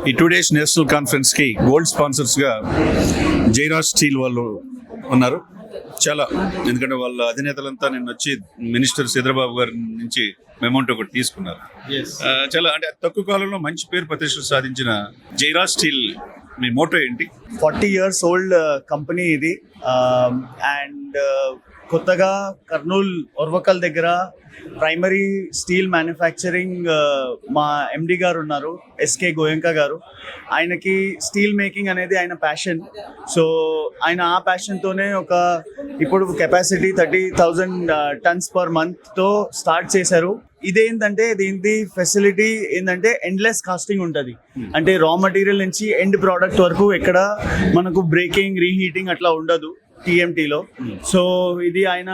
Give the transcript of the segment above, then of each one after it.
ఈ 2 days national కాన్ఫరెన్స్కి gold స్పాన్సర్స్గా జైరాజ్ స్టీల్ వాళ్ళు ఉన్నారు. చాలా, ఎందుకంటే వాళ్ళ అధినేతలంతా నిన్న వచ్చి మినిస్టర్ చంద్రబాబు గారి నుంచి అమౌంట్ ఒకటి తీసుకున్నారు. చాలా అంటే తక్కువ కాలంలో మంచి పేరు ప్రతిష్టలు సాధించిన జైరాజ్ స్టీల్ మీ మోటో ఏంటి? 40 years old కంపెనీ ఇది. అండ్ కొత్తగా కర్నూల్ ఒర్వకల్ దగ్గర ప్రైమరీ స్టీల్ మ్యానుఫ్యాక్చరింగ్ మా ఎండి గారు ఉన్నారు, ఎస్కే గోయంకా గారు. ఆయనకి స్టీల్ మేకింగ్ అనేది ఆయన ప్యాషన్. సో ఆయన ఆ ప్యాషన్తోనే ఇప్పుడు కెపాసిటీ 30,000 tons per monthతో స్టార్ట్ చేశారు. ఇదేంటంటే దీని ఫెసిలిటీ ఏంటంటే ఎండ్లెస్ కాస్టింగ్ ఉంటుంది. అంటే రా మెటీరియల్ నుంచి ఎండ్ ప్రోడక్ట్ వరకు ఎక్కడ మనకు బ్రేకింగ్, రీహీటింగ్ అట్లా ఉండదు టీఎంటీలో. సో ఇది ఆయన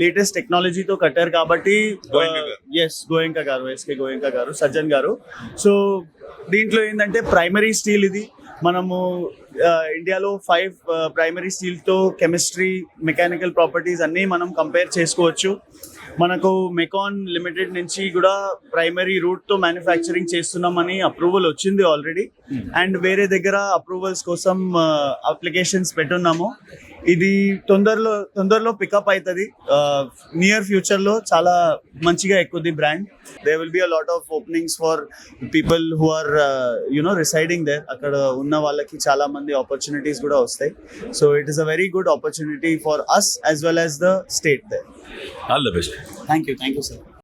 లేటెస్ట్ టెక్నాలజీతో కట్టారు కాబట్టి గోయంకా గారు, ఎస్కే గోయంకా గారు, సజ్జన్ గారు. సో దీంట్లో ఏంటంటే ప్రైమరీ స్టీల్ ఇది. మనము ఇండియాలో 5 ప్రైమరీ స్టీల్తో కెమిస్ట్రీ, మెకానికల్ ప్రాపర్టీస్ అన్నీ మనం కంపేర్ చేసుకోవచ్చు. మనకు మెకాన్ లిమిటెడ్ నుంచి కూడా ప్రైమరీ రూట్తో మ్యానుఫ్యాక్చరింగ్ చేస్తున్నామని అప్రూవల్ వచ్చింది ఆల్రెడీ. అండ్ వేరే దగ్గర అప్రూవల్స్ కోసం అప్లికేషన్స్ పెట్టున్నాము. ఇది తొందరలో పికప్ అవుతుంది. నియర్ ఫ్యూచర్లో చాలా మంచిగా ఎక్కుద్ది brand. There will be a lot of openings for people who are residing there. అక్కడ ఉన్న వాళ్ళకి చాలా మంది ఆపర్చునిటీస్ కూడా వస్తాయి. So it is a very good opportunity for us as well as the state there. All the best. Thank you sir.